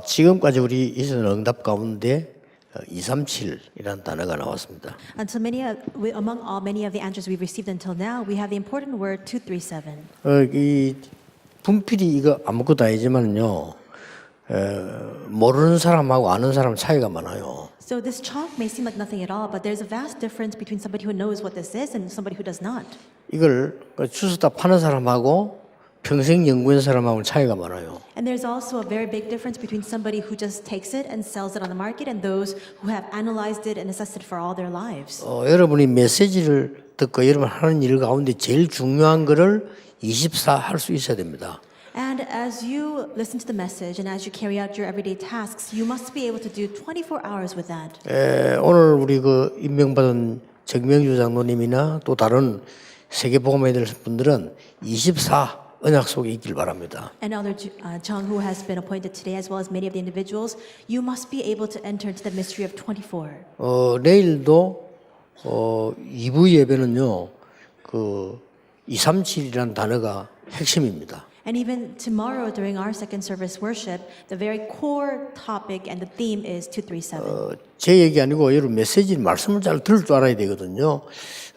지금까지 우리 있었던 응답 가운데 237이라는 단어가 나왔습니다. Until many of the answers we've received until now, we have the important word 237. 이 분필이 이거 아무것도 아니지만요. 모르는 사람하고 아는 사람 차이가 많아요. So this chalk may seem like nothing at all, but there's a vast difference between somebody who knows what this is and somebody who does not. 이걸 주워다 파는 사람하고 평생 연구한 사람하고는 차이가 많아요. And there's also a very big difference between somebody who just takes it and sells it on the market and those who have analyzed it and assessed it for all their lives. 여러분이 메시지를 듣고 여러분 하는 일 가운데 제일 중요한 거를 24 할 수 있어야 됩니다. And as you listen to the message and as you carry out your everyday tasks, you must be able to do 24 hours with that. 오늘 우리 그 임명받은 정명주 장로님이나 또 다른 세계복음에 될 분들은 24 언약 속에 있길 바랍니다. And Elder Chung, who has been appointed today, as well as many of the individuals, you must be able to enter into the mystery of 24. 내일도 2부 예배는요, 그 237이라는 단어가 핵심입니다. And even tomorrow during our second service worship, the very core topic and the theme is 237. 제 얘기 아니고 여러분 메시지 말씀을 잘 들을 줄 알아야 되거든요.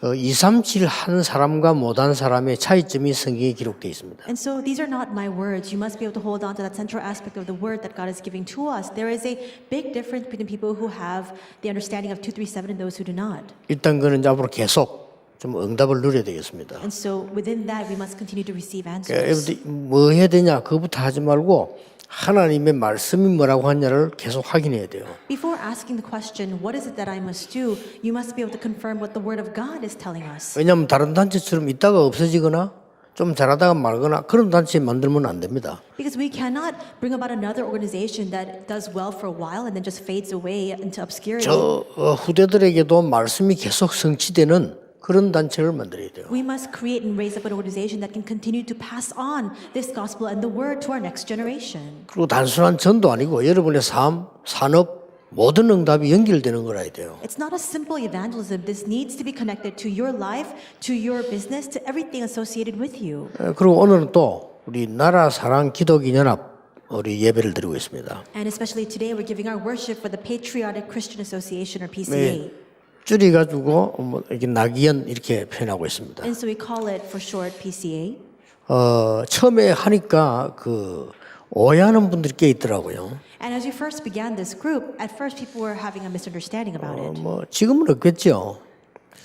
237 한 사람과 못한 사람의 차이점이 성경에 기록되어 있습니다. And so these are not my words. You must be able to hold on to that central aspect of the word that God is giving to us. There is a big difference between people who have the understanding of 237 and those who do not. 일단 그는 앞으로 계속 좀 응답을 누려야 되겠습니다. And so within that, we must continue to receive answers. 여러분들 뭐 해야 되냐 그거부터 하지 말고 하나님의 말씀이 뭐라고 하냐를 계속 확인해야 돼요. Before asking the question, what is it that I must do, you must be able to confirm what the Word of God is telling us. 왜냐하면 다른 단체처럼 있다가 없어지거나 좀 잘하다가 말거나 그런 단체 만들면 안 됩니다. Because we cannot bring about another organization that does well for a while and then just fades away into obscurity. 후대들에게도 말씀이 계속 성취되는 그런 단체를 만들어야 돼요. We must create and raise up an organization that can continue to pass on this gospel and the word to our next generation. 그리고 단순한 전도 아니고 여러분의 삶, 산업 모든 응답이 연결되는 거라야 돼요. It's not a simple evangelism. This needs to be connected to your life, to your business, to everything associated with you. 그리고 오늘은 또 우리 나라 사랑 기독인 연합 우리 예배를 드리고 있습니다. And especially today, we're giving our worship for the Patriotic Christian Association or PCA. 줄여가지고 이렇게 낙이연 이렇게 표현하고 있습니다. And so we call it for short PCA. 처음에 하니까 그 오해하는 분들이 꽤 있더라고요. And as we first began this group, at first people were having a misunderstanding about it. 뭐 지금은 없겠죠.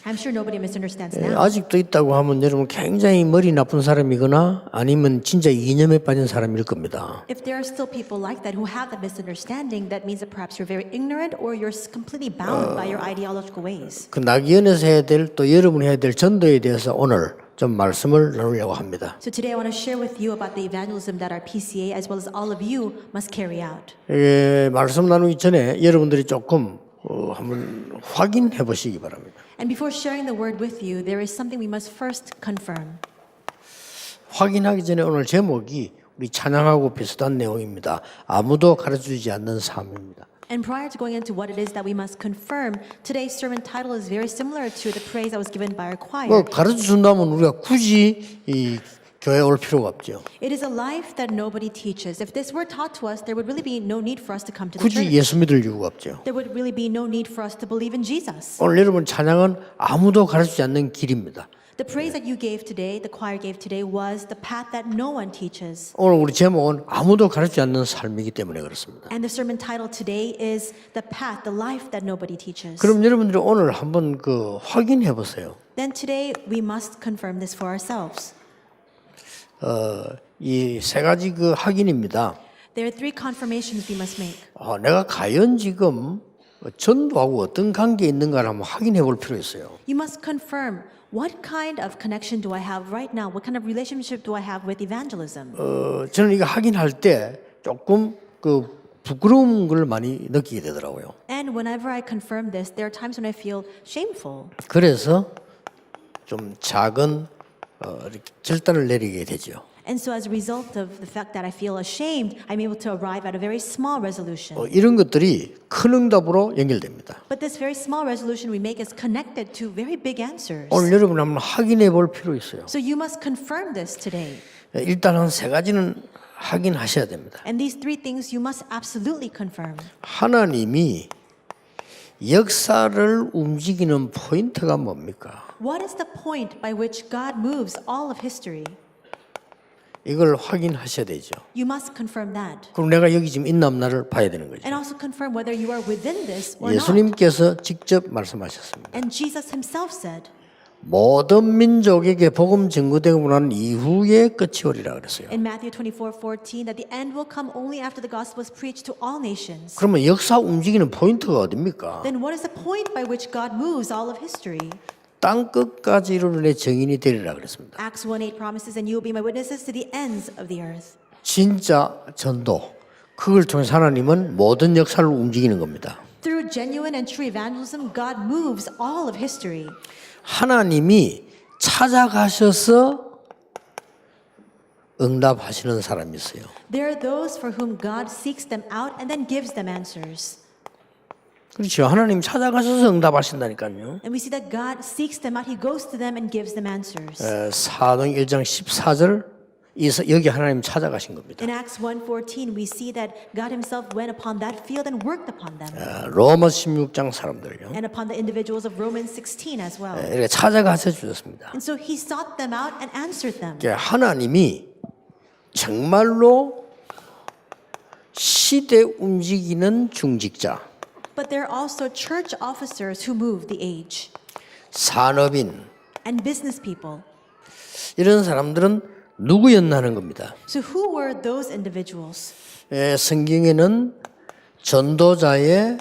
I'm sure nobody misunderstands now. 아직도 있다고 하면 여러분 굉장히 머리 나쁜 사람이거나 아니면 진짜 이념에 빠진 사람일 겁니다. If there are still people like that who have that misunderstanding, that means that perhaps you're very ignorant or you're completely bound by your ideological ways. 그 낙이연에서 해야 될 또 여러분이 해야 될 전도에 대해서 오늘 좀 말씀을 나누려고 합니다. So today I want to share with you about the evangelism that our PCA as well as all of you must carry out. 말씀 나누기 전에 여러분들이 조금 한번 확인해 보시기 바랍니다. And before sharing the word with you, there is something we must first confirm. 확인하기 전에 오늘 제목이 우리 찬양하고 비슷한 내용입니다. 아무도 가르쳐주지 않는 삶입니다. And prior to going into what it is that we must confirm, today's sermon title is very similar to the praise that was given by our choir. 뭐 가르쳐준다면 우리가 굳이 이 교회 올 필요가 없죠. It is a life that nobody teaches. If this were taught to us, there would really be no need for us to come to the 굳이 church. 예수 믿을 이유가 없죠. There would really be no need for us to believe in Jesus. 오늘 여러분 찬양은 아무도 가르치지 않는 길입니다. The praise that you gave today, the choir gave today, was the path that no one teaches. 오늘 우리 제목은 아무도 가르치지 않는 삶이기 때문에 그렇습니다. And the sermon title today is the path, the life that nobody teaches. 그럼 여러분들이 오늘 한번 그 확인해 보세요. Then today we must confirm this for ourselves. 이 세 가지 그 확인입니다. There are three confirmations we must make. 내가 과연 지금 전도하고 어떤 관계에 있는가를 한번 확인해 볼 필요가 있어요. You must confirm what kind of connection do I have right now? What kind of relationship do I have with evangelism? 저는 이거 확인할 때 조금 그 부끄러운 걸 많이 느끼게 되더라고요. And whenever I confirm this, there are times when I feel shameful. 그래서 좀 작은 이렇게 결단을 내리게 되죠. And so as a result of the fact that I feel ashamed, I'm able to arrive at a very small resolution. 이런 것들이 큰 응답으로 연결됩니다. But this very small resolution we make is connected to very big answers. 오늘 여러분 한번 확인해 볼 필요 있어요. So you must confirm this today. 일단 한 세 가지는 확인하셔야 됩니다. And these three things you must absolutely confirm. 하나님이 역사를 움직이는 포인트가 뭡니까? What is the point by which God moves all of history? 이걸 확인하셔야 되죠. You must confirm that. 그럼 내가 여기 지금 있나 없나를 봐야 되는 거죠. And also confirm whether you are within this or not. 예수님께서 직접 말씀하셨습니다. And Jesus himself said, 모든 민족에게 복음 증거되고 난 이후에 끝이 오리라 그랬어요. in Matthew 24:14 that the end will come only after the gospel is preached to all nations. 그러면 역사 움직이는 포인트가 어딥니까? Then what is the point by which God moves all of history? 땅 끝까지 이르는 내 증인이 되리라 그랬습니다. Acts 1:8 promises, and you will be my witnesses to the ends of the earth. 진짜 전도, 그걸 통해서 하나님은 모든 역사를 움직이는 겁니다. Through genuine and true evangelism, God moves all of history. 하나님이 찾아가셔서 응답하시는 사람이 있어요. There are those for whom God seeks them out and then gives them answers. 그렇죠. 하나님 찾아가셔서 응답하신다니까요. And we see that God seeks them out. He goes to them and gives them answers. 사도행 1장 14절 여기 하나님 찾아가신 겁니다. In Acts 1:14, we see that God himself went upon that field and worked upon them. 로마서 16장 사람들요. And upon the individuals of Romans 16 as well. 이렇게 찾아가서 주셨습니다. And so he sought them out and answered them. 하나님이 정말로 시대 움직이는 중직자, But there are also church officers who move the age. 산업인 And business people. 이런 사람들은 누구였나는 겁니다. So who were those individuals? 성경에는 전도자의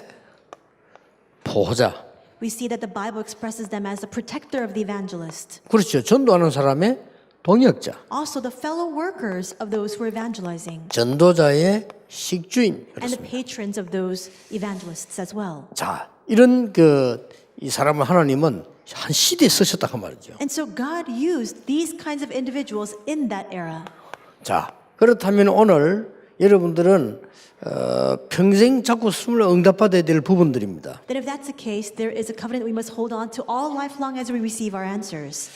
보호자. We see that the Bible expresses them as the protector of the evangelist. 그렇죠. 전도하는 사람의 동역자. Also the fellow workers of those who are evangelizing. 전도자의 식주인. And the 그렇습니다. patrons of those evangelists as well. 자, 이런 이 사람을 하나님은 한 시대에 쓰셨다 그 말이죠. And so God used these kinds of individuals in that era. 자, 그렇다면 오늘 여러분들은 평생 자꾸 숨을 응답받아야 될 부분들입니다. Then if that's the case, there is a covenant we must hold on to all lifelong as we receive our answers.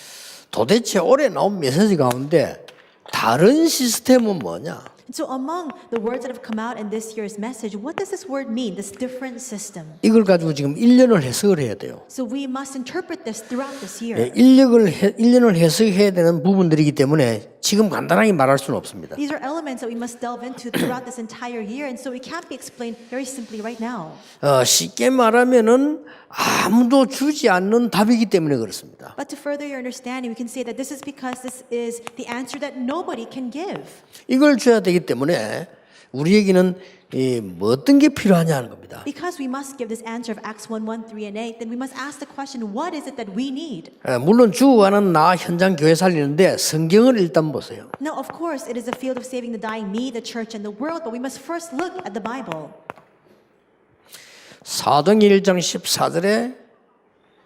도대체 올해 나온 메시지 가운데 다른 시스템은 뭐냐? And so among the words that have come out in this year's message, what does this word mean, this different system? 이걸 가지고 지금 1년을 해석을 해야 돼요. So we must interpret this throughout this year. 1년을 해석해야 되는 부분들이기 때문에 지금 간단하게 말할 수는 없습니다. These are elements that we must delve into throughout this entire year, and so it can't be explained very simply right now. 쉽게 말하면은 아무도 주지 않는 답이기 때문에 그렇습니다. But to further your understanding, we can say that this is because this is the answer that nobody can give. 이걸 줘야 되기 때문에 우리에게는 어떤 게 필요하냐 하는 겁니다. Because we must give this answer of Acts 1:1, 3, and 8, then we must ask the question, what is it that we need? 물론 죽어가는 나 현장 교회 살리는데 성경을 일단 보세요. Now, of course, it is a field of saving the dying, me, the church, and the world, but we must first look at the Bible. 사도행 1장 14절에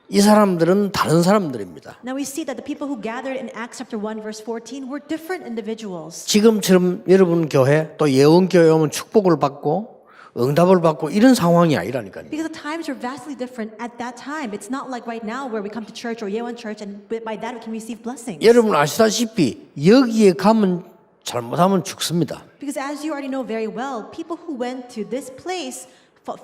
이 사람들은 다른 사람들입니다. Now we see that the people who gathered in Acts chapter 1 verse 14 were different individuals. 지금처럼 여러분 교회 또 예원교회 오면 축복을 받고 응답을 받고 이런 상황이 아니라니까요. Because the times were vastly different at that time. It's not like right now where we come to church or Yeowon church and by that we can receive blessings. 여러분 아시다시피 여기에 가면 잘못하면 죽습니다. Because as you already know very well, people who went to this place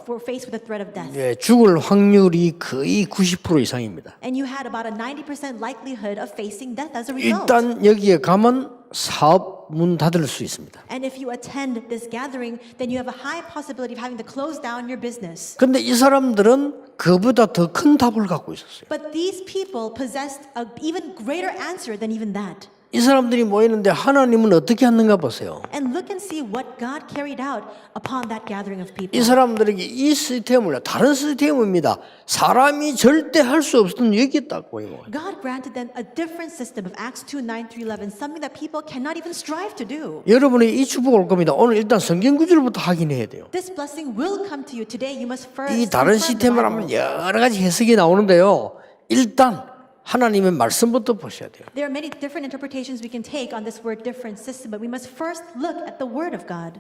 were faced with the threat of death. 죽을 확률이 거의 90% 이상입니다. And you had about a 90% likelihood of facing death as a result. 일단 여기에 가면 사업 문 닫을 수 있습니다. And if you attend this gathering, then you have a high possibility of having to close down your business. 근데 이 사람들은 그보다 더 큰 답을 갖고 있었어요. But these people possessed an even greater answer than even that. 이 사람들이 모이는데 하나님은 어떻게 하는가 보세요. And look and see what God carried out upon that gathering of people. 이 사람들에게 이 시스템을 다른 시스템입니다. 사람이 절대 할 수 없었던 여기 딱 보이고. God granted them a different system of Acts 2, 9 through 11, something that people cannot even strive to do. 여러분이 이 축복 올 겁니다. 오늘 일단 성경 구절부터 확인해야 돼요. This blessing will come to you today. You must first 이 다른 confirm the 시스템을 Bible. 하면 여러 가지 해석이 나오는데요. 일단 하나님의 말씀부터 보셔야 돼요. There are many different interpretations we can take on this word different system, but we must first look at the Word of God.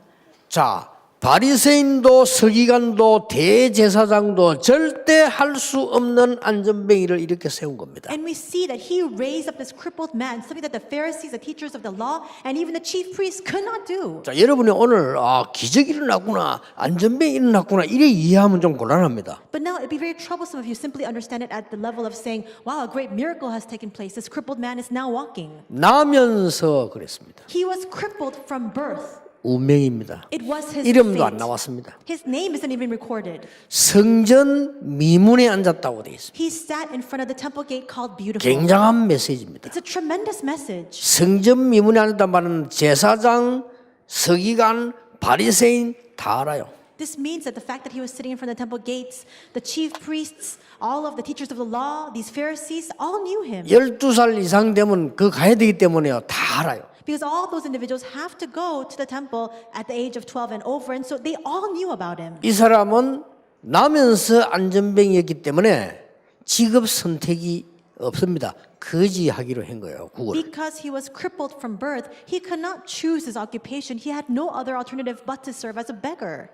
자, 바리새인도 서기관도 대제사장도 절대 할 수 없는 안전뱅이를 이렇게 세운 겁니다. And we see that he raised up this crippled man, something that the Pharisees, the teachers of the law, and even the chief priests could not do. 자, 여러분이 오늘 기적이 일어났구나, 안전뱅이 일어났구나 이래 이해하면 좀 곤란합니다. But now it'd be very troublesome if you simply understand it at the level of saying, wow, a great miracle has taken place. This crippled man is now walking. 나면서 그랬습니다. He was crippled from birth. 운명입니다. It was his 이름도 안 fate. 나왔습니다. His name isn't even recorded. 성전 미문에 앉았다고 되어 있습니다. He sat in front of the temple gate called Beautiful. 굉장한 메시지입니다. It's a tremendous message. 성전 미문에 앉았다 말은 제사장, 서기관, 바리새인 다 알아요. This means that the fact that he was sitting in front of the temple gates, the chief priests, all of the teachers of the law, these Pharisees, all knew him. 12살 이상 되면 가야 되기 때문에요. 다 알아요. Because all those individuals have to go to the temple at the age of 12 and over, and so they all knew about him. 이 사람은 나면서 안전뱅이였기 때문에 직업 선택이 없습니다. 거지하기로 한 거예요. 구걸. Because he was crippled from birth, he could not choose his occupation. He had no other alternative but to serve as a beggar.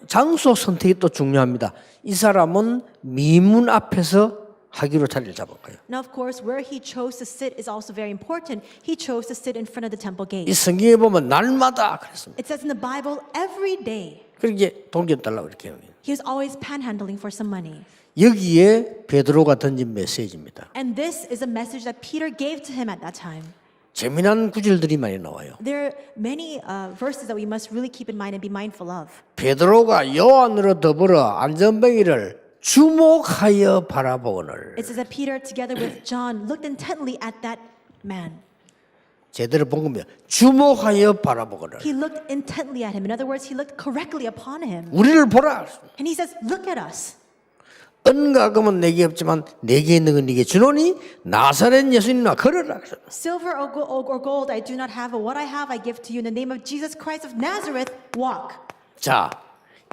장소 선택이 또 중요합니다. 이 사람은 미문 앞에서 하기로 자리를 잡은 거예요. Now, of course, where he chose to sit is also very important. He chose to sit in front of the temple 이 gate. 성경에 보면 날마다 그랬습니다. It says in the Bible, every day, 그렇게 동전 달라고 이렇게 해요. he was always panhandling for some money. 여기에 베드로가 던진 메시지입니다. And this is a message that Peter gave to him at that time. 재미난 구절들이 많이 나와요. There are many verses that we must really keep in mind and be mindful of. 베드로가 요한으로 더불어 안전뱅이를 주목하여 바라보거늘. It says that Peter, together with John, looked intently at that man. 제대로 본 겁니다. 주목하여 바라보거늘. He looked intently at him. In other words, he looked correctly upon him. 우리를 보라. And he says, look at us. 은과 금은 내게 없지만 내게 있는 건 네게 주노니 나사렛 예수님아 걸어라. Silver or gold I do not have, but what I have I give to you in the name of Jesus Christ of Nazareth, walk. 자,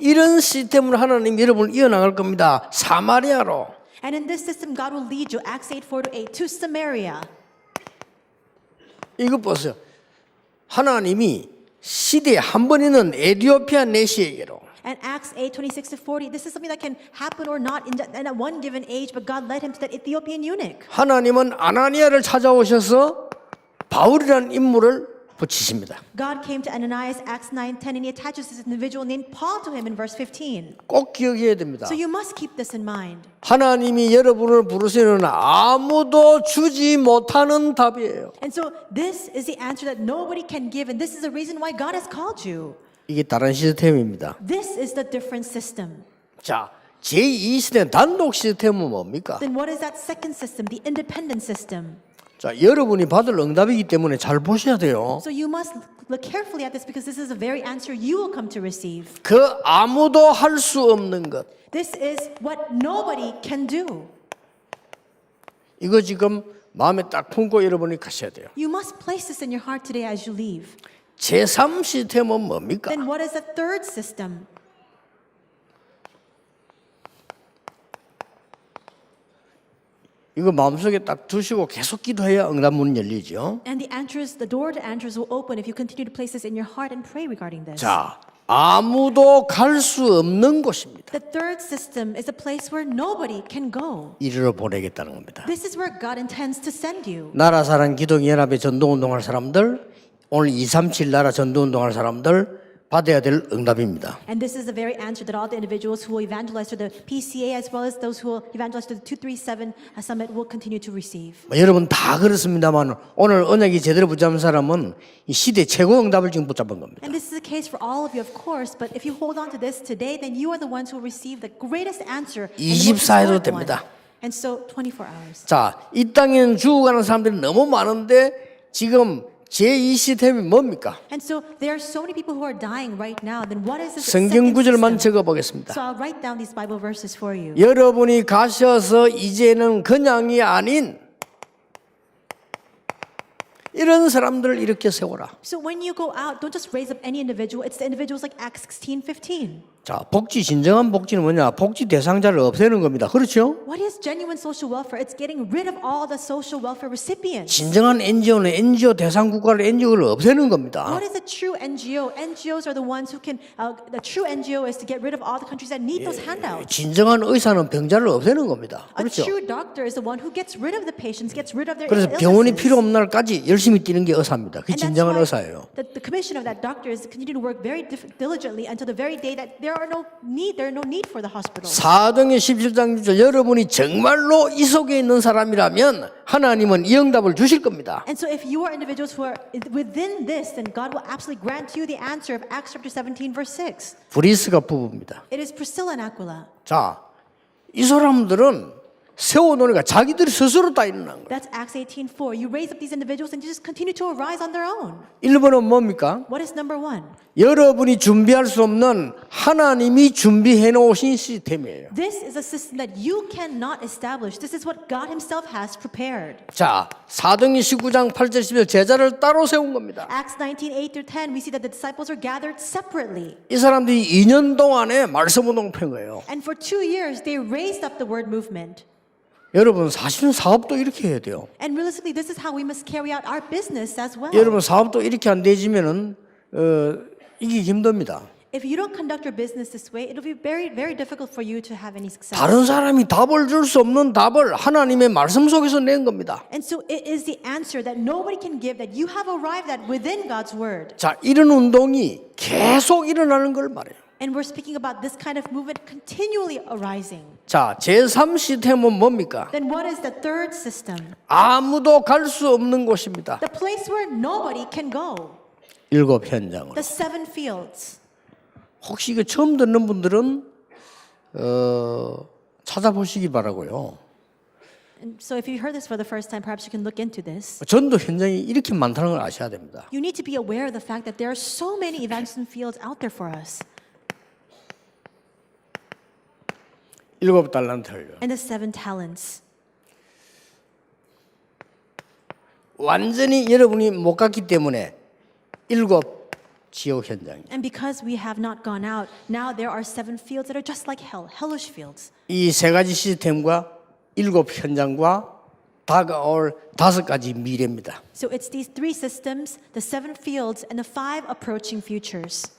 이런 시스템으로 하나님 여러분을 이어나갈 겁니다. 사마리아로. And in this system, God will lead you, Acts 8:4-8, to Samaria. 이것 보세요. 하나님이 시대에 한 번 있는 에티오피아 내시에게로 And Acts 8:26-40, this is something that can happen or not in at one given age, but God led him to that Ethiopian eunuch. 하나님은 아나니아를 찾아오셔서 바울이라는 인물을 붙이십니다. God came to Ananias, Acts 9:10, and he attaches this individual named Paul to him in verse 15. 꼭 기억해야 됩니다. So you must keep this in mind. 하나님이 여러분을 부르시는 아무도 주지 못하는 답이에요. And so this is the answer that nobody can give, and this is the reason why God has called you. 이게 다른 시스템입니다. This is the different system. 자, 제2 시스템 단독 시스템은 뭡니까? Then what is that second system, the independent system? 자, 여러분이 받을 응답이기 때문에 잘 보셔야 돼요. So you must look carefully at this because this is the very answer you will come to receive. 그 아무도 할 수 없는 것. This is what nobody can do. 이거 지금 마음에 딱 품고 여러분이 가셔야 돼요. You must place this in your heart today as you leave. 제3 시스템은 뭡니까? Then what is the third system? 이거 마음속에 딱 두시고 계속 기도해야 응답 문이 열리죠. And the answers, the door to answers will open if you continue to place this in your heart and pray regarding this. 자, 아무도 갈 수 없는 곳입니다. The third system is a place where nobody can go. 이리로 보내겠다는 겁니다. This is where God intends to send you. 나라사랑 기독연합에 전도운동할 사람들, 오늘 237 나라 전도운동할 사람들 받아야 될 응답입니다. And this is the very answer that all the individuals who will evangelize to the PCA as well as those who will evangelize to the 237 summit will continue to receive. 여러분 다 그렇습니다만 오늘 언약이 제대로 붙잡은 사람은 이 시대 최고 응답을 지금 붙잡은 겁니다. And this is the case for all of you, of course, but if you hold on to this today, then you are the ones who will receive the greatest answer. and the most 24 해도 historic one. 됩니다. And so 24 hours. 자, 이 땅에는 죽어가는 사람들이 너무 많은데 지금 제2 시스템이 뭡니까? And so there are so many people who are dying right now. Then what is this 성경 second 구절만 system? 적어 보겠습니다. So I'll write down these Bible verses for you. 여러분이 가셔서 이제는 그냥이 아닌 이런 사람들을 이렇게 세워라. So when you go out, don't just raise up any individual. It's the individuals like Acts 16:15. 자, 복지, 진정한 복지는 뭐냐? 복지 대상자를 없애는 겁니다. 그렇죠? What is genuine social welfare? It's getting rid of all the social welfare recipients. 진정한 NGO는 NGO 대상 국가를 NGO를 없애는 겁니다. What is a true NGO? NGOs are the ones who can, the true NGO is to get rid of all the countries that need those handouts. 진정한 의사는 병자를 없애는 겁니다. A 그렇죠? true doctor is the one who gets rid of the patients, gets rid of their 그래서 illnesses. 병원이 필요 없는 날까지 열심히 뛰는 게 의사입니다. 그게 And that's 진정한 why 의사예요. the commission of that doctor is to continue to work very diligently until the very day that there are no need for the hospital. 사도행전 17장 6절 여러분이 정말로 이 속에 있는 사람이라면 하나님은 이 응답을 주실 겁니다. And so if you are individuals who are within this, then God will absolutely grant you the answer of Acts chapter 17 verse 6. 브리스가 부부입니다. It is Priscilla and Aquila. 자, 이 사람들은 세워놓으니까 자기들이 스스로 다 일어난 거예요. That's Acts 18:4. You raise up these individuals and you just continue to arise on their own. 1번은 뭡니까? What is number 1? 여러분이 준비할 수 없는 하나님이 준비해 놓으신 시스템이에요. This is a system that you cannot establish. This is what God himself has prepared. 자, 사도행전 19장 8절 10절 제자를 따로 세운 겁니다. Acts 19:8-10, we see that the disciples are gathered separately. 이 사람들이 2년 동안에 말씀 운동 편 거예요. And for 2 years, they raised up the word movement. 여러분 사실은 사업도 이렇게 해야 돼요. And realistically, this is how we must carry out our business as well. 여러분 사업도 이렇게 안 되지면은 이게 힘듭니다. If you don't conduct your business this way, it'll be very, very difficult for you to have any success. 다른 사람이 답을 줄 수 없는 답을 하나님의 말씀 속에서 낸 겁니다. And so it is the answer that nobody can give that you have arrived at within God's word. 자, 이런 운동이 계속 일어나는 걸 말해요. And we're speaking about this kind of movement continually arising. 자, 제3 시스템은 뭡니까? Then what is the third system? 아무도 갈 수 없는 곳입니다. The place where nobody can go. 7 현장으로. The 7 fields. 혹시 이거 처음 듣는 분들은 찾아보시기 바라고요. And so if you heard this for the first time, perhaps you can look into this. 전도 현장이 이렇게 많다는 걸 아셔야 됩니다. You need to be aware of the fact that there are so many evangelism fields out there for us. 7달란트를요. And the 7 talents. 완전히 여러분이 못 갔기 때문에 7 지옥 현장. And because we have not gone out, now there are 7 fields that are just like hell, hellish fields. 이 세 가지 시스템과 7 현장과 다가올 5가지 미래입니다. So it's these 3 systems, the 7 fields, and the 5 approaching futures.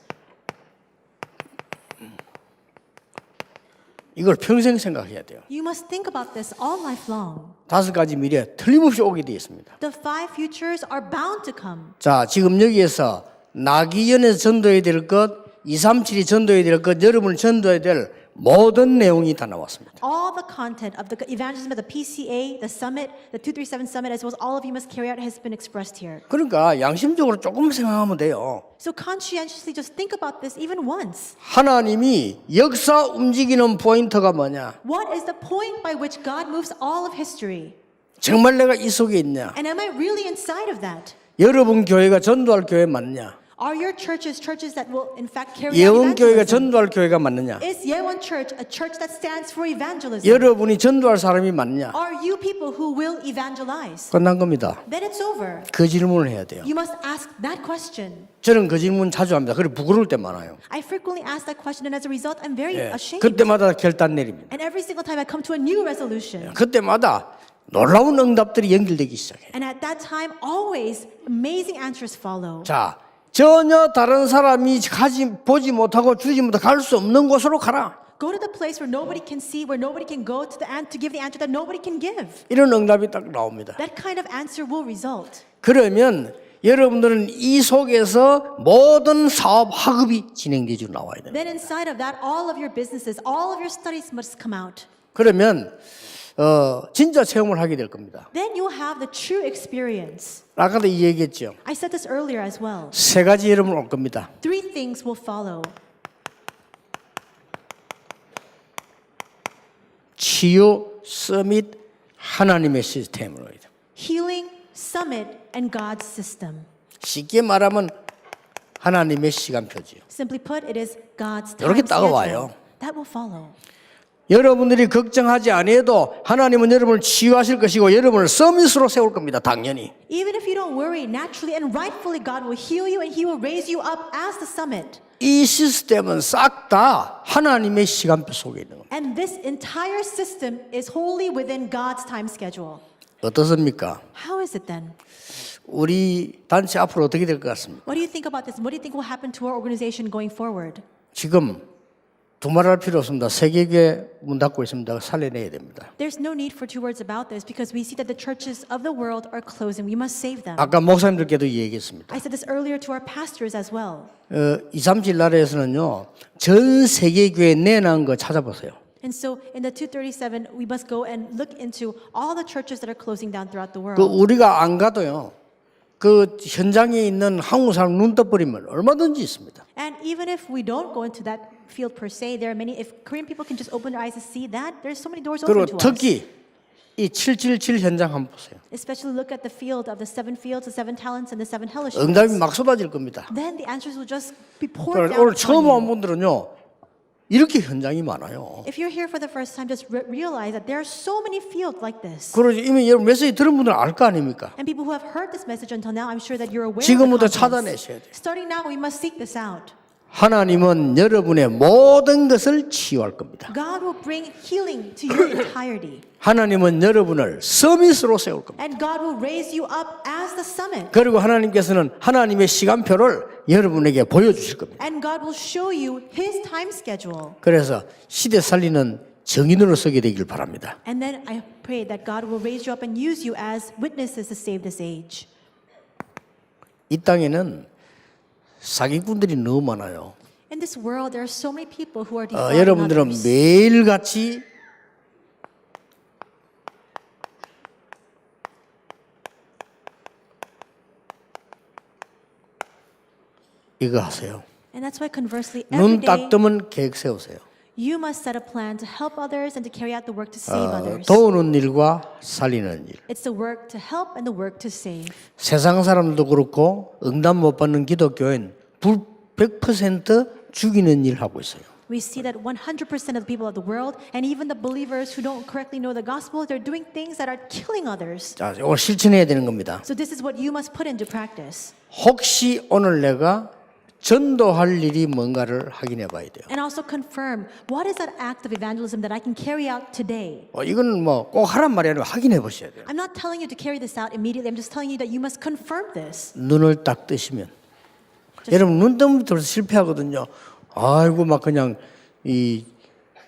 이걸 평생 생각해야 돼요. You must think about this all life long. 5가지 미래 틀림없이 오게 되어 있습니다. The 5 futures are bound to come. 자, 지금 여기에서 나기연에서 전도해야 될 것, 237이 전도해야 될 것, 여러분이 전도해야 될 모든 내용이 다 나왔습니다. All the content of the evangelism of the PCA, the summit, the 237 summit, as well as all of you must carry out has been expressed here. 그러니까 양심적으로 조금 생각하면 돼요. So conscientiously just think about this even once. 하나님이 역사 움직이는 포인트가 뭐냐? What is the point by which God moves all of history? 정말 내가 이 속에 있냐? And am I really inside of that? 여러분 교회가 전도할 교회 맞냐? Are your churches churches that will in fact carry out 예원 교회가 evangelism? 전도할 교회가 맞느냐? Is Yewon Church a church that stands for evangelism? 여러분이 전도할 사람이 맞냐? Are you people who will evangelize? 끝난 겁니다. Then it's over. 그 질문을 해야 돼요. You must ask that question. 저는 그 질문 자주 합니다. 그래 부끄러울 때 많아요. I frequently ask that question, and as a result, I'm very 예. ashamed. 그때마다 결단 내립니다. And every single time I come to a new resolution. 그때마다 놀라운 응답들이 연결되기 시작해요. And at that time, always amazing answers follow. 자, 전혀 다른 사람이 보지 못하고 주지 못하고 갈 수 없는 곳으로 가라. Go to the place where nobody can see, where nobody can go to give the answer that nobody can give. 이런 응답이 딱 나옵니다. That kind of answer will result. 그러면 여러분들은 이 속에서 모든 사업 학업이 진행되지로 나와야 돼요. Then inside of that, all of your businesses, all of your studies must come out. 그러면 진짜 체험을 하게 될 겁니다. Then you'll have the true experience. 아까도 이 얘기했죠. I said this earlier as well. 3가지 여러분 올 겁니다. 3 things will follow. 치유, 서밋, 하나님의 시스템으로. Healing, summit, and God's system. 쉽게 말하면 하나님의 시간표지요. Simply put, it is God's 이렇게 time 따라와요. schedule. That will follow. 여러분들이 걱정하지 않아도 하나님은 여러분을 치유하실 것이고 여러분을 서밋으로 세울 겁니다. 당연히. Even if you don't worry, naturally and rightfully God will heal you and He will raise you up as the summit. 이 시스템은 싹 다 하나님의 시간표 속에 있는 겁니다. And this entire system is wholly within God's time schedule. 어떻습니까? How is it then? 우리 단체 앞으로 어떻게 될 것 같습니까? What do you think about this? What do you think will happen to our organization going forward? 지금 두말할 필요 없습니다. 세계교회 문 닫고 있습니다. 살려내야 됩니다. There's no need for two words about this because we see that the churches of the world are closing. We must save them. 아까 목사님들께도 얘기했습니다. I said this earlier to our pastors as well. 237 나라에서는요. 전 세계교회 내놓은 거 찾아보세요. And so in the 237, we must go and look into all the churches that are closing down throughout the world. 그 우리가 안 가도요. 그 현장에 있는 한국 사람 눈 떠버리면 얼마든지 있습니다. And even if we don't go into that field per se, there are many, if Korean people can just open their eyes to see that, there's so many doors 그리고 open to us. 특히 이 777 현장 한번 보세요. Especially look at the field of the 7 fields, the 7 talents, and the 7 helliships. 응답이 막 쏟아질 겁니다. Then the answers will just be poured 그러니까 down 오늘 처음 upon 온 you. 분들은요. 이렇게 현장이 많아요. If you're here for the first time, just realize that there are so many fields like this. 그리고 이미 여러분 메시지 들은 분들은 알 거 아닙니까? And people who have heard this message until now, I'm sure that you're aware 지금부터 of the contents. 찾아내셔야 돼요. Starting now, we must seek this out. 하나님은 여러분의 모든 것을 치유할 겁니다. God will bring healing to your entirety. 하나님은 여러분을 서밋으로 세울 겁니다. And God will raise you up as the summit. 그리고 하나님께서는 하나님의 시간표를 여러분에게 보여주실 겁니다. And God will show you His time schedule. 그래서 시대 살리는 정인으로 서게 되길 바랍니다. And then I pray that God will raise you up and use you as witnesses to save this age. 이 땅에는 사기꾼들이 너무 많아요. In this world, there are so many people who are defrauding 여러분들은 others. 매일같이 이거 하세요. And that's why conversely, every 눈 딱 day, 뜨면 계획 세우세요. you must set a plan to help others and to carry out the work to save others. 도우는 일과 살리는 일. It's the work to help and the work to save. 세상 사람도 그렇고 응답 못 받는 기독교인 100% 죽이는 일 하고 있어요. We see that 100% of the people of the world, and even the believers who don't correctly know the gospel, they're doing things that are killing others. 자, 오늘 실천해야 되는 겁니다. So this is what you must put into practice. 혹시 오늘 내가 전도할 일이 뭔가를 확인해 봐야 돼요. And also confirm, what is that act of evangelism that I can carry out today? 이건 뭐 꼭 하란 말이 아니라 확인해 보셔야 돼요. I'm not telling you to carry this out immediately. I'm just telling you that you must confirm this. 눈을 딱 뜨시면 여러분 눈 뜨면 벌써 실패하거든요. 아이고 막 그냥 이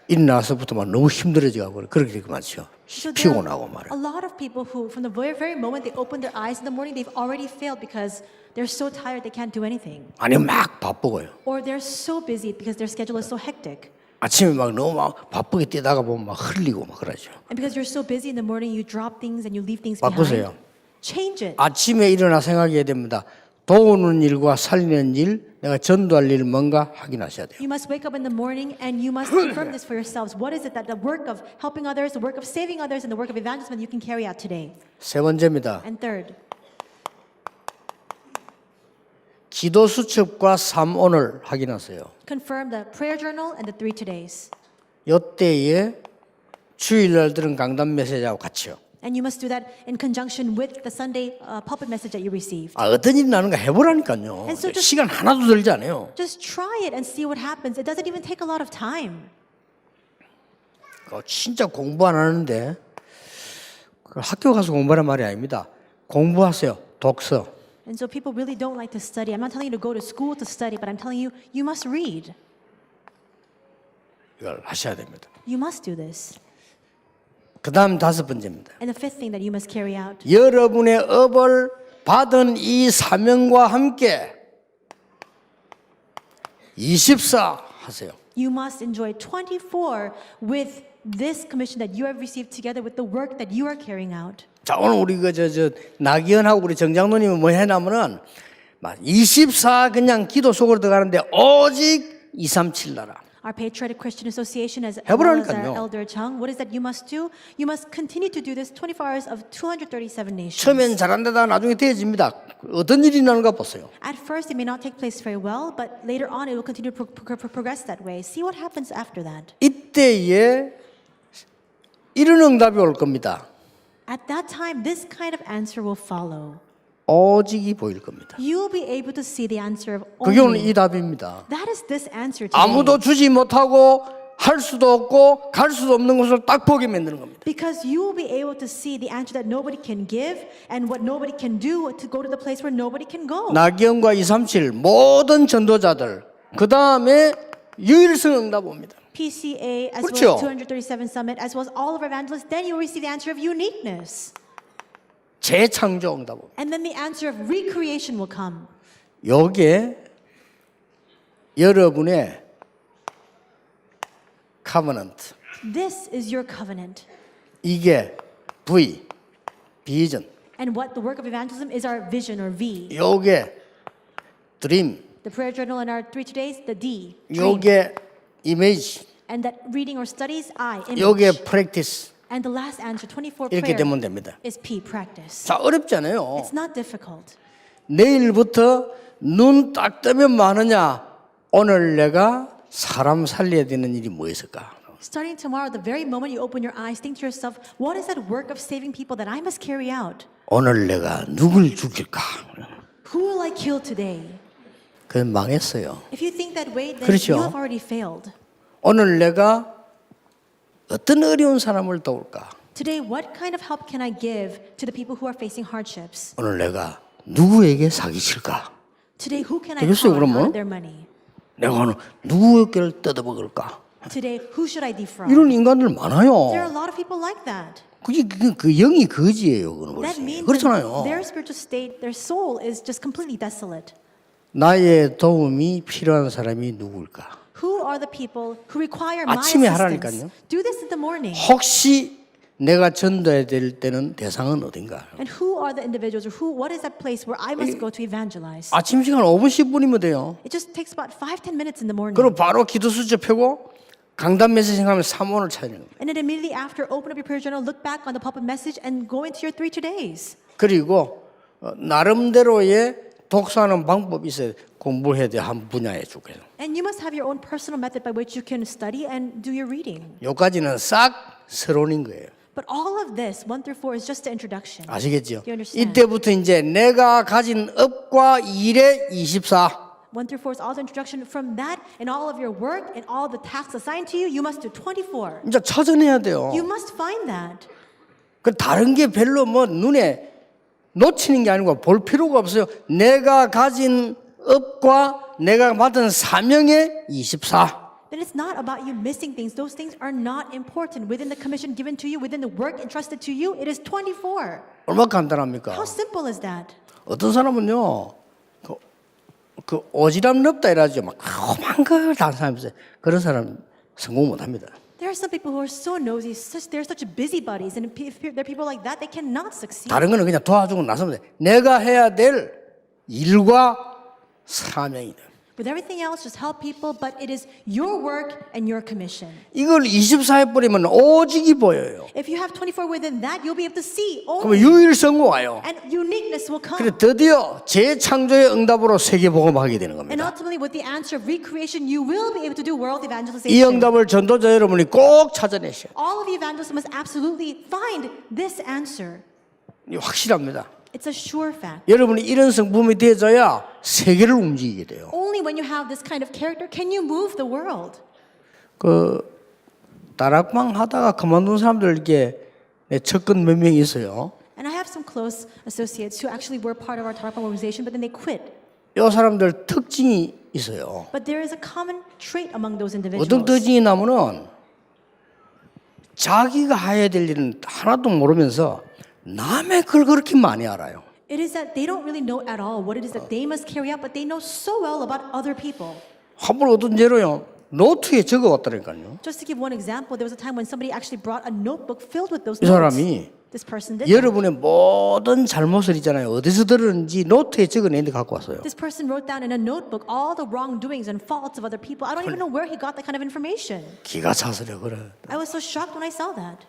일어나서부터 막 너무 힘들어지고 그렇게 되게 많죠. So there are 피곤하고 말이에요. a lot of people who, from the very moment they open their eyes in the morning, they've already failed because they're so tired they can't do anything. 아니 막 바쁘고요. Or they're so busy because their schedule is so hectic. 아침에 막 너무 막 바쁘게 뛰다가 보면 막 흘리고 막 그러죠. And because you're so busy in the morning, you drop things and you leave things 바꾸세요. behind. Change it. 아침에 일어나 생각해야 됩니다. 도우는 일과 살리는 일, 내가 전도할 일 뭔가 확인하셔야 돼요. You must wake up in the morning and you must confirm this for yourselves. What is it that the work of helping others, the work of saving others, and the work of evangelism you can carry out today? 세 번째입니다. And third, 기도 수첩과 삶오늘 확인하세요. confirm the prayer journal and the 3 todays. 이때에 주일날들은 강단 메시지하고 같이요. And you must do that in conjunction with the Sunday pulpit message that you received. 어떤 일이 나는가 해보라니까요. And so just- 시간 하나도 들지 않아요. Just try it and see what happens. It doesn't even take a lot of time. 진짜 공부 안 하는데 학교 가서 공부하란 말이 아닙니다. 공부하세요. 독서. And so people really don't like to study. I'm not telling you to go to school to study, but I'm telling you, you must read. 이걸 하셔야 됩니다. You must do this. 그 다음 다섯 번째입니다. And the fifth thing that you must carry out. 여러분의 업을 받은 이 사명과 함께 24 하세요. You must enjoy 24 with this commission that you have received together with the work that you are carrying out. 자, 오늘 우리 나기현하고 우리 정장로님은 뭐 해나면은 24 그냥 기도 속으로 들어가는데 오직 237 나라. Our Patriotic Christian Association, as well as 해보라니까요. our Elder Chung, what is that you must do? You must continue to do this 24 hours of 237 nations. 처음엔 잘한다가 나중에 되어집니다. 어떤 일이 나는가 보세요. At first, it may not take place very well, but later on, it will continue to progress that way. See what happens after that. 이때에 이런 응답이 올 겁니다. At that time, this kind of answer will follow. 오직이 보일 겁니다. You'll be able to see the answer of 그게 오늘 only. 이 답입니다. That is this answer today. 아무도 주지 못하고 할 수도 없고 갈 수도 없는 것을 딱 보게 만드는 겁니다. Because you will be able to see the answer that nobody can give and what nobody can do to go to the place where nobody can go. 나경과 237 모든 전도자들 그 다음에 유일성 응답입니다. PCA as 그렇죠. well as 237 Summit as well as all of our evangelists, then you will receive the answer of uniqueness. 재창조 응답입니다. And then the answer of recreation will come. 요게 여러분의 covenant. This is your covenant. 이게 V, 비전. And what the work of evangelism is our vision or V. 요게 dream. The prayer journal in our 3 days, the D. Dream. 요게 image. And that reading or studies, I. Image. 요게 practice. And the last answer, 24 이렇게 prayer, 되면 됩니다. is P, practice. 자, 어렵잖아요. It's not difficult. 내일부터 눈 딱 뜨면 많으냐? 오늘 내가 사람 살려야 되는 일이 뭐 있을까? Starting tomorrow, the very moment you open your eyes, think to yourself, what is that work of saving people that I must carry out? 오늘 내가 누굴 죽일까? Who will I kill today? 그건 망했어요. If you think that way, then 그렇죠. you have already failed. 오늘 내가 어떤 어려운 사람을 도울까? Today, what kind of help can I give to the people who are facing hardships? 오늘 내가 누구에게 사기칠까? Today, who can I 되겠어요, con out 그러면? of their money? 내가 오늘 누구에게를 뜯어먹을까? Today, who should I defraud? 이런 인간들 많아요. There are a lot of people like that. 그게 그 영이 거지예요. 그건 That 벌써. means 그렇잖아요. that their spiritual state, their soul is just completely desolate. 나의 도움이 필요한 사람이 누굴까? Who are the people who require my 아침에 assistance? 하라니까요. Do this in the morning. 혹시 내가 전도해야 될 때는 대상은 어딘가? And who are the individuals or what is that place where I must go to evangelize? 아침 시간 5분 10분이면 돼요. It just takes about 5-10 minutes in the morning. 그리고 바로 기도 수저 펴고 강단 메시지 하면 3원을 찾는 겁니다. And then immediately after, open up your prayer journal, look back on the pulpit message, and go into your 3 days. 그리고 나름대로의 독서하는 방법이 있어요. 공부해야 돼 한 분야에 쪽에서. And you must have your own personal method by which you can study and do your reading. 요까지는 싹 서론인 거예요. But all of this, 1 through 4, is just the introduction. 아시겠죠? You understand? 이때부터 이제 내가 가진 업과 일의 24. 1 through 4 is all the introduction. From that and all of your work and all the tasks assigned to you, you must do 24. 이제 찾아내야 돼요. You must find that. 그 다른 게 별로 뭐 눈에 놓치는 게 아니고 볼 필요가 없어요. 내가 가진 업과 내가 받은 사명의 24. Then it's not about you missing things. Those things are not important. Within the commission given to you, within the work entrusted to you, it is 24. 얼마나 간단합니까? How simple is that? 어떤 사람은요, 그 오지랖 넓다 이러죠. 막 험한 걸 다 하는 사람이 있어요. 그런 사람 성공 못 합니다. There are some people who are so nosy, they're such busybodies, and if there are people like that, they cannot succeed. 다른 거는 그냥 도와주고 나서면 돼. 내가 해야 될 일과 사명이다. With everything else, just help people, but it is your work and your commission. 이걸 24에 뿌리면 오직이 보여요. If you have 24 within that, you'll be able to see 그러면 only, 유일성이 와요. and uniqueness will come. 그래 드디어 재창조의 응답으로 세계복음하게 되는 And 겁니다. ultimately, with the answer of recreation, you will be able to do world 이 evangelization. 응답을 전도자 여러분이 꼭 찾아내셔야 돼요. All of you evangelists must absolutely find this answer. 이거 확실합니다. It's a sure fact. 여러분이 이런 성품이 되어져야 세계를 움직이게 돼요. Only when you have this kind of character can you move the world. 그 다락방 하다가 그만둔 사람들에게 내 접근 몇 명이 있어요. And I have some close associates who actually were part of our Tarapam organization, but then they quit. 이 사람들 특징이 있어요. But there is a common trait among those 어떤 individuals. 특징이 나면은 자기가 해야 될 일은 하나도 모르면서 남의 걸 그렇게 많이 알아요. It is that they don't really know at all what it is that they must carry out, but they know so well about other people. 한번 어떤 예로요. 노트에 적어왔다니까요. Just to give one example, there was a time when somebody actually brought a notebook filled with those 이 notes. 사람이 This person did that. 여러분의 모든 잘못을 있잖아요. 어디서 들었는지 노트에 적어내는데 갖고 왔어요. This person wrote down in a notebook all the wrongdoings and faults of other people. I don't even know where he got that kind of information. 기가 차서려 그래. I was so shocked when I saw that.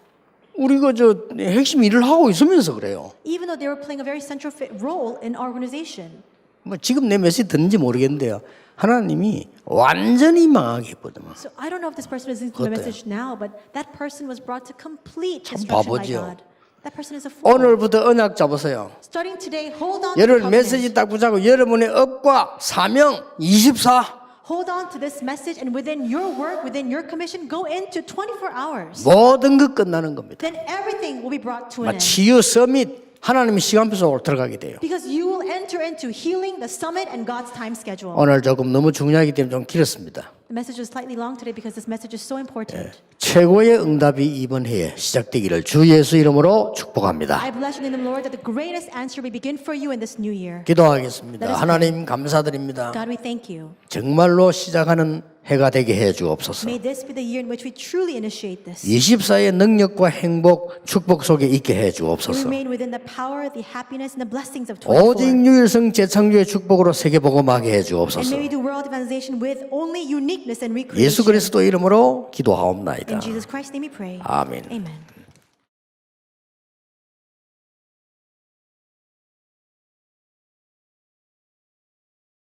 우리가 저 핵심 일을 하고 있으면서 그래요. Even though they were playing a very central role in our organization. 뭐 지금 내 메시지 듣는지 모르겠는데요. 하나님이 완전히 망하게 했거든요. So I don't know if this person is listening to the 어때요? message now, but that person was brought to complete 참 destruction by 바보죠. God. that person is a fool. 오늘부터 언약 잡으세요. Starting today, hold on to the 여러분 covenant. 메시지 딱 붙잡고 여러분의 업과 사명 24 Hold on to this message, and within your work, within your commission, go into 24 hours. 모든 것 끝나는 겁니다. Then everything will be brought to an end. 치유 서밋 하나님의 시간표 속으로 들어가게 돼요. Because you will enter into healing, the summit, and God's time schedule. 오늘 조금 너무 중요하기 때문에 좀 길었습니다. The message is slightly long today because this message is so important. 최고의 응답이 이번 해에 시작되기를 주 예수 이름으로 축복합니다. I bless you in the Lord that the greatest answer will begin for you in this new year. 기도하겠습니다. 하나님 감사드립니다. God, we thank you. 정말로 시작하는 해가 되게 해 주옵소서. May this be the year in which we truly initiate this. 24의 능력과 행복, 축복 속에 있게 해 We 주옵소서. remain within the power, the happiness, and the blessings of 오직 24. 유일성 재창조의 축복으로 세계복음하게 해 And 주옵소서. may we do world evangelization with only uniqueness and 예수 recreation. 그리스도 이름으로 기도하옵나이다. In Jesus Christ's name we pray. 아멘. Amen.